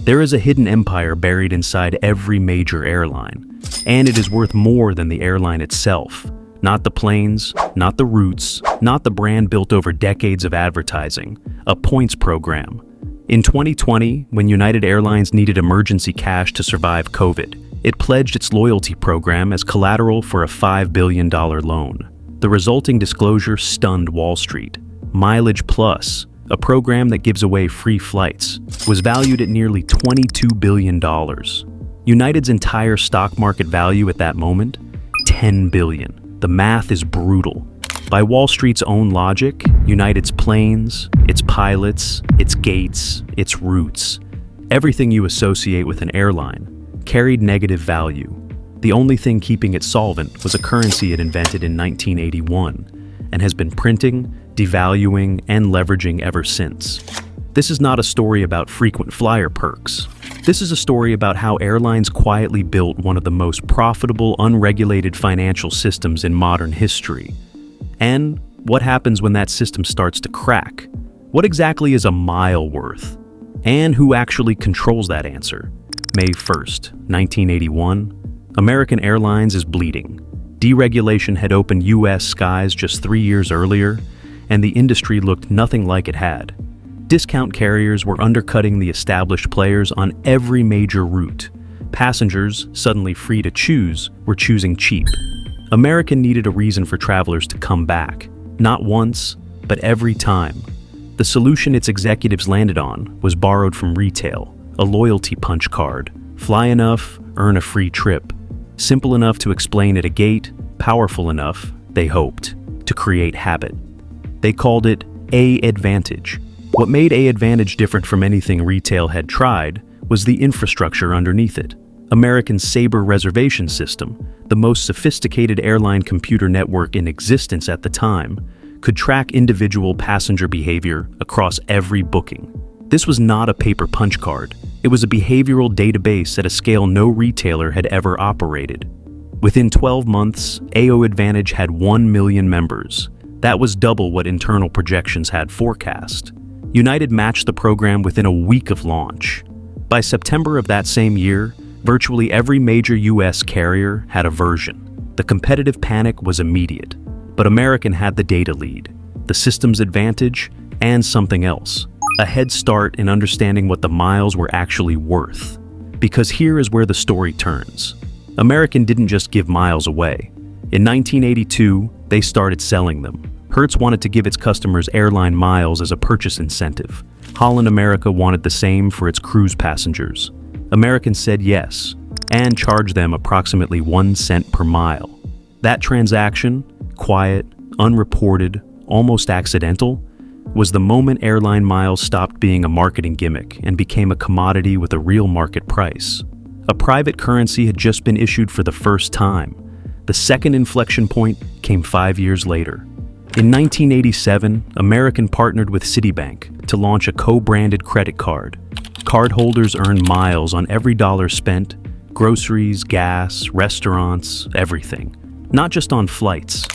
There is a hidden empire buried inside every major airline, and it is worth more than the airline itself. Not the planes, not the routes, not the brand built over decades of advertising, a points program. In 2020, when United Airlines needed emergency cash to survive COVID, it pledged its loyalty program as collateral for a $5 billion loan. The resulting disclosure stunned Wall Street. MileagePlus, a program that gives away free flights, was valued at nearly $22 billion. United's entire stock market value at that moment? $10 billion. The math is brutal. By Wall Street's own logic, United's planes, its pilots, its gates, its routes, everything you associate with an airline, carried negative value. The only thing keeping it solvent was a currency it invented in 1981 and has been printing, devaluing, and leveraging ever since. This is not a story about frequent flyer perks. This is a story about how airlines quietly built one of the most profitable, unregulated financial systems in modern history. And what happens when that system starts to crack? What exactly is a mile worth? And who actually controls that answer? May 1st, 1981, American Airlines is bleeding. Deregulation had opened U.S. skies just 3 years earlier, and the industry looked nothing like it had. Discount carriers were undercutting the established players on every major route. Passengers, suddenly free to choose, were choosing cheap. American needed a reason for travelers to come back, not once, but every time. The solution its executives landed on was borrowed from retail, a loyalty punch card. Fly enough, earn a free trip. Simple enough to explain at a gate, powerful enough, they hoped, to create habit. They called it A-Advantage. What made A-Advantage different from anything retail had tried was the infrastructure underneath it. American's Sabre reservation system, the most sophisticated airline computer network in existence at the time, could track individual passenger behavior across every booking. This was not a paper punch card. It was a behavioral database at a scale no retailer had ever operated. Within 12 months, A-Advantage had 1 million members. That was double what internal projections had forecast. United matched the program within a week of launch. By September of that same year, virtually every major U.S. carrier had a version. The competitive panic was immediate, but American had the data lead, the system's advantage, and something else, a head start in understanding what the miles were actually worth. Because here is where the story turns. American didn't just give miles away. In 1982, they started selling them. Hertz wanted to give its customers airline miles as a purchase incentive. Holland America wanted the same for its cruise passengers. American said yes, and charged them approximately 1 cent per mile. That transaction, quiet, unreported, almost accidental, was the moment airline miles stopped being a marketing gimmick and became a commodity with a real market price. A private currency had just been issued for the first time. The second inflection point came 5 years later. In 1987, American partnered with Citibank to launch a co-branded credit card. Cardholders earned miles on every dollar spent, groceries, gas, restaurants, everything. Not just on flights.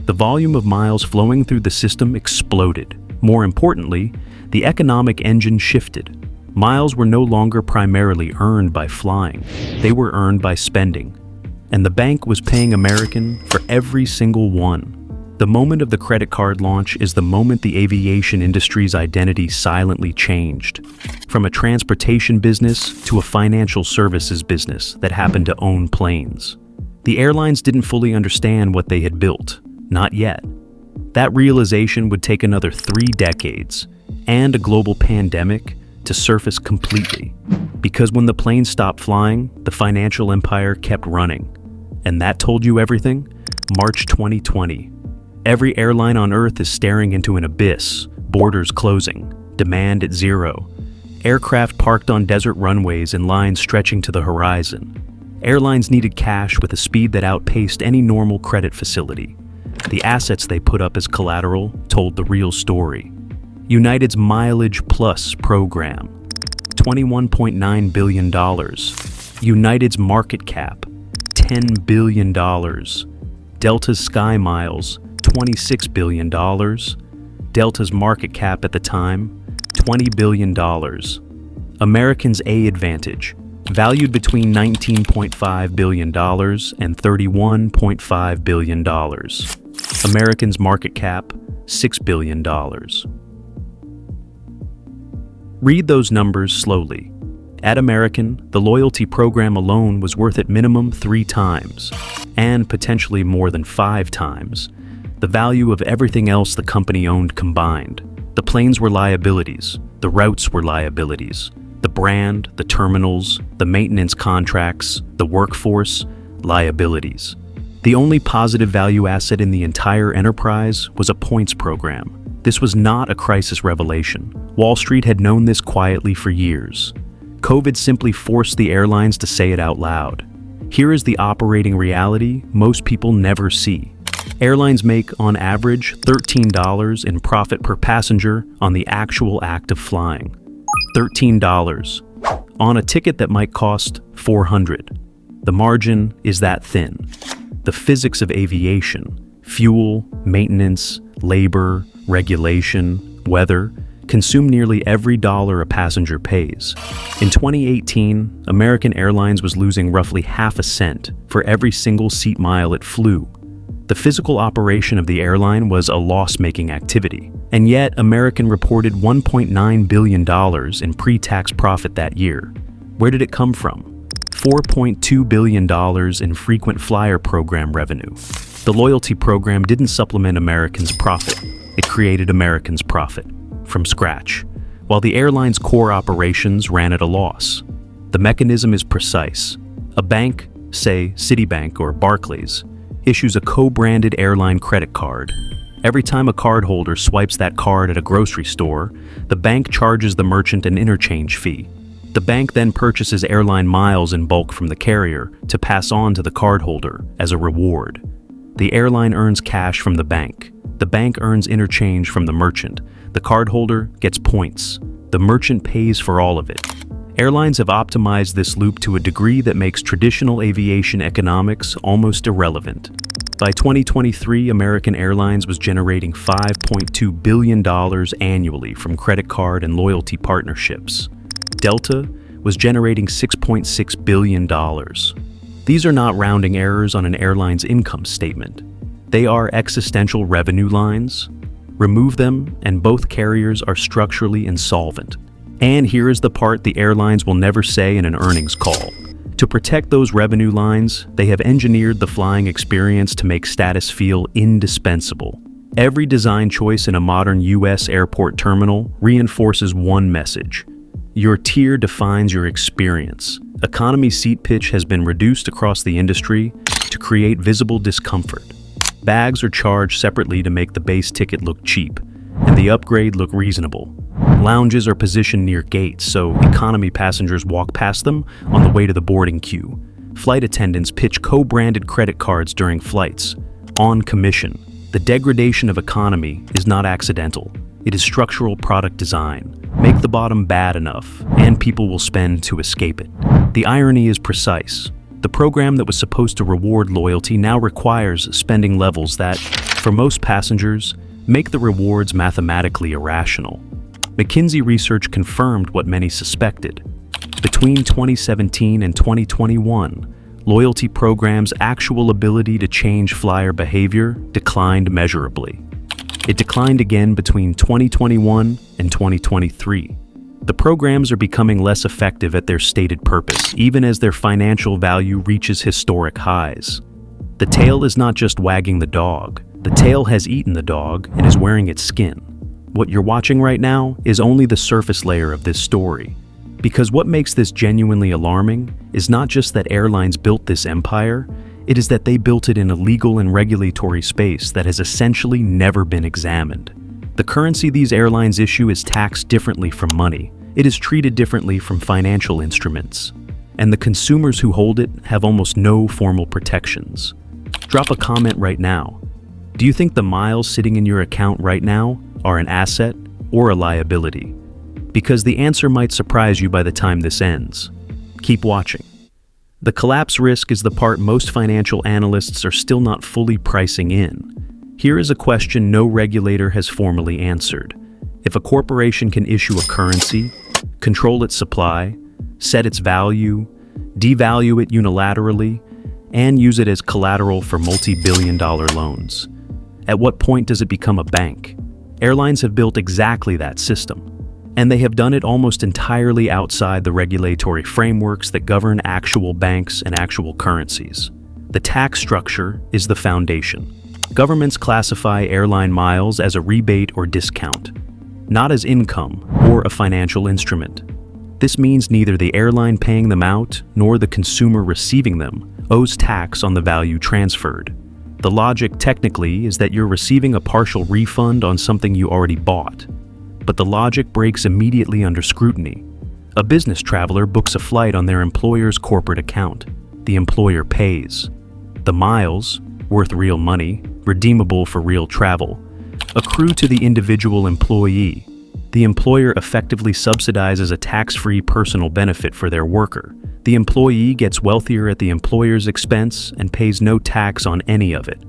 The volume of miles flowing through the system exploded. More importantly, the economic engine shifted. Miles were no longer primarily earned by flying. They were earned by spending. And the bank was paying American for every single one. The moment of the credit card launch is the moment the aviation industry's identity silently changed. From a transportation business to a financial services business that happened to own planes. The airlines didn't fully understand what they had built. Not yet. That realization would take another 3 decades and a global pandemic to surface completely. Because when the planes stopped flying, the financial empire kept running. And that told you everything? March 2020. Every airline on Earth is staring into an abyss, borders closing, demand at zero. Aircraft parked on desert runways in lines stretching to the horizon. Airlines needed cash with a speed that outpaced any normal credit facility. The assets they put up as collateral told the real story. United's MileagePlus program, $21.9 billion. United's market cap, $10 billion. Delta's Sky Miles, $26 billion. Delta's market cap at the time, $20 billion. American's A advantage, valued between $19.5 billion and $31.5 billion. American's market cap, $6 billion. Read those numbers slowly. At American, the loyalty program alone was worth at minimum 3 times, and potentially more than 5 times, the value of everything else the company owned combined. The planes were liabilities, the routes were liabilities, the brand, the terminals, the maintenance contracts, the workforce, liabilities. The only positive value asset in the entire enterprise was a points program. This was not a crisis revelation. Wall Street had known this quietly for years. COVID simply forced the airlines to say it out loud. Here is the operating reality most people never see. Airlines make, on average, $13 in profit per passenger on the actual act of flying. $13 on a ticket that might cost $400. The margin is that thin. The physics of aviation, fuel, maintenance, labor, regulation, weather, consume nearly every dollar a passenger pays. In 2018, American Airlines was losing roughly half a cent for every single seat mile it flew. The physical operation of the airline was a loss-making activity, and yet American reported $1.9 billion in pre-tax profit that year. Where did it come from? $4.2 billion in frequent flyer program revenue. The loyalty program didn't supplement American's profit. It created American's profit from scratch, while the airline's core operations ran at a loss. The mechanism is precise. A bank, say Citibank or Barclays, issues a co-branded airline credit card. Every time a cardholder swipes that card at a grocery store, the bank charges the merchant an interchange fee. The bank then purchases airline miles in bulk from the carrier to pass on to the cardholder as a reward. The airline earns cash from the bank. The bank earns interchange from the merchant. The cardholder gets points. The merchant pays for all of it. Airlines have optimized this loop to a degree that makes traditional aviation economics almost irrelevant. By 2023, American Airlines was generating $5.2 billion annually from credit card and loyalty partnerships. Delta was generating $6.6 billion. These are not rounding errors on an airline's income statement. They are existential revenue lines. Remove them, and both carriers are structurally insolvent. And here is the part the airlines will never say in an earnings call. To protect those revenue lines, they have engineered the flying experience to make status feel indispensable. Every design choice in a modern U.S. airport terminal reinforces one message. Your tier defines your experience. Economy seat pitch has been reduced across the industry to create visible discomfort. Bags are charged separately to make the base ticket look cheap, and the upgrade look reasonable. Lounges are positioned near gates, so economy passengers walk past them on the way to the boarding queue. Flight attendants pitch co-branded credit cards during flights, on commission. The degradation of economy is not accidental. It is structural product design. Make the bottom bad enough, and people will spend to escape it. The irony is precise. The program that was supposed to reward loyalty now requires spending levels that, for most passengers, make the rewards mathematically irrational. McKinsey research confirmed what many suspected. Between 2017 and 2021, loyalty programs' actual ability to change flyer behavior declined measurably. It declined again between 2021 and 2023. The programs are becoming less effective at their stated purpose, even as their financial value reaches historic highs. The tail is not just wagging the dog. The tail has eaten the dog and is wearing its skin. What you're watching right now is only the surface layer of this story. Because what makes this genuinely alarming is not just that airlines built this empire, it is that they built it in a legal and regulatory space that has essentially never been examined. The currency these airlines issue is taxed differently from money. It is treated differently from financial instruments. And the consumers who hold it have almost no formal protections. Drop a comment right now. Do you think the miles sitting in your account right now are an asset or a liability? Because the answer might surprise you by the time this ends. Keep watching. The collapse risk is the part most financial analysts are still not fully pricing in. Here is a question no regulator has formally answered. If a corporation can issue a currency, control its supply, set its value, devalue it unilaterally, and use it as collateral for multi-billion-dollar loans. At what point does it become a bank? Airlines have built exactly that system, and they have done it almost entirely outside the regulatory frameworks that govern actual banks and actual currencies. The tax structure is the foundation. Governments classify airline miles as a rebate or discount, not as income or a financial instrument. This means neither the airline paying them out nor the consumer receiving them owes tax on the value transferred. The logic technically is that you're receiving a partial refund on something you already bought, but the logic breaks immediately under scrutiny. A business traveler books a flight on their employer's corporate account. The employer pays. The miles, worth real money, redeemable for real travel, accrue to the individual employee. The employer effectively subsidizes a tax-free personal benefit for their worker. The employee gets wealthier at the employer's expense and pays no tax on any of it.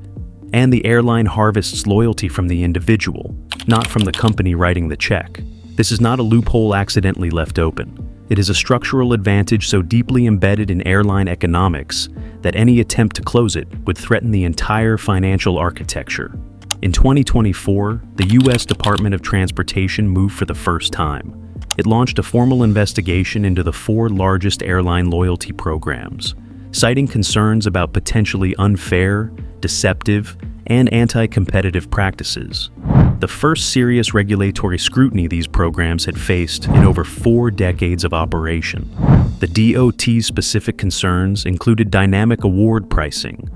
And the airline harvests loyalty from the individual, not from the company writing the check. This is not a loophole accidentally left open. It is a structural advantage so deeply embedded in airline economics that any attempt to close it would threaten the entire financial architecture. In 2024, the U.S. Department of Transportation moved for the first time. It launched a formal investigation into the 4 largest airline loyalty programs, citing concerns about potentially unfair, deceptive, and anti-competitive practices. The first serious regulatory scrutiny these programs had faced in over 4 decades of operation. The DOT's specific concerns included dynamic award pricing,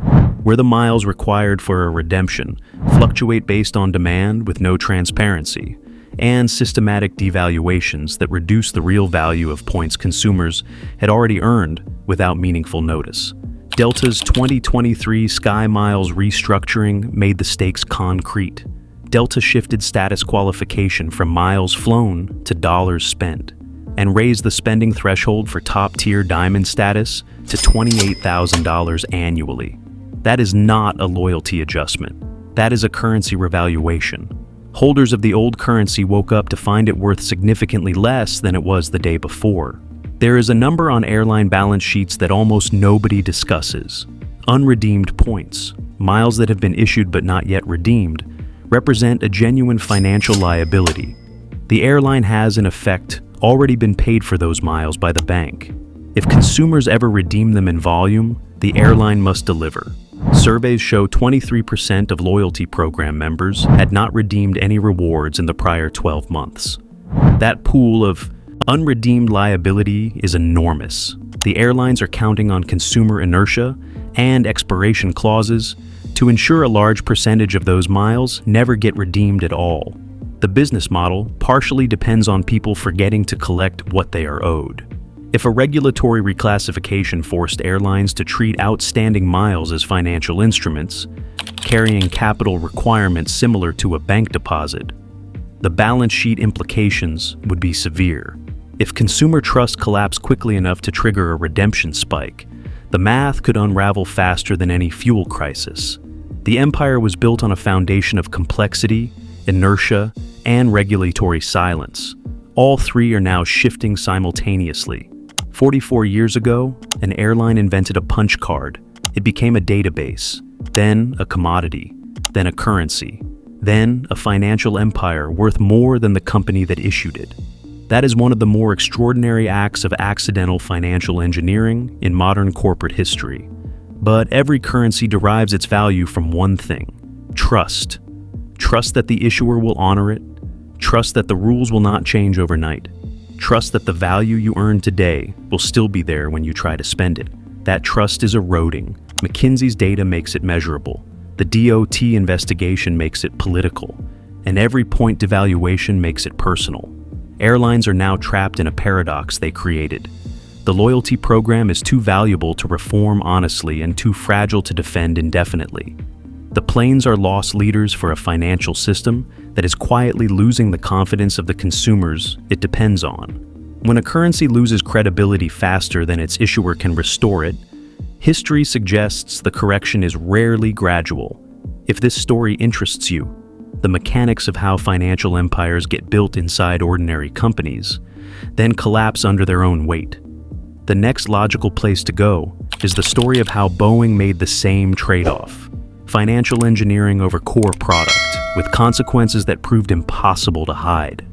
where the miles required for a redemption fluctuate based on demand with no transparency, and systematic devaluations that reduce the real value of points consumers had already earned without meaningful notice. Delta's 2023 Sky Miles restructuring made the stakes concrete. Delta shifted status qualification from miles flown to dollars spent, and raised the spending threshold for top-tier Diamond status to $28,000 annually. That is not a loyalty adjustment. That is a currency revaluation. Holders of the old currency woke up to find it worth significantly less than it was the day before. There is a number on airline balance sheets that almost nobody discusses. Unredeemed points, miles that have been issued but not yet redeemed, represent a genuine financial liability. The airline has, in effect, already been paid for those miles by the bank. If consumers ever redeem them in volume, the airline must deliver. Surveys show 23% of loyalty program members had not redeemed any rewards in the prior 12 months. That pool of unredeemed liability is enormous. The airlines are counting on consumer inertia and expiration clauses to ensure a large percentage of those miles never get redeemed at all. The business model partially depends on people forgetting to collect what they are owed. If a regulatory reclassification forced airlines to treat outstanding miles as financial instruments, carrying capital requirements similar to a bank deposit, the balance sheet implications would be severe. If consumer trust collapsed quickly enough to trigger a redemption spike, the math could unravel faster than any fuel crisis. The empire was built on a foundation of complexity, inertia, and regulatory silence. All 3 are now shifting simultaneously. 44 years ago, an airline invented a punch card. It became a database, then a commodity, then a currency, then a financial empire worth more than the company that issued it. That is one of the more extraordinary acts of accidental financial engineering in modern corporate history. But every currency derives its value from one thing: trust. Trust that the issuer will honor it. Trust that the rules will not change overnight. Trust that the value you earn today will still be there when you try to spend it. That trust is eroding. McKinsey's data makes it measurable. The DOT investigation makes it political. And every point devaluation makes it personal. Airlines are now trapped in a paradox they created. The loyalty program is too valuable to reform honestly and too fragile to defend indefinitely. The planes are lost leaders for a financial system that is quietly losing the confidence of the consumers it depends on. When a currency loses credibility faster than its issuer can restore it, history suggests the correction is rarely gradual. If this story interests you, the mechanics of how financial empires get built inside ordinary companies, then collapse under their own weight. The next logical place to go is the story of how Boeing made the same trade-off: financial engineering over core product, with consequences that proved impossible to hide.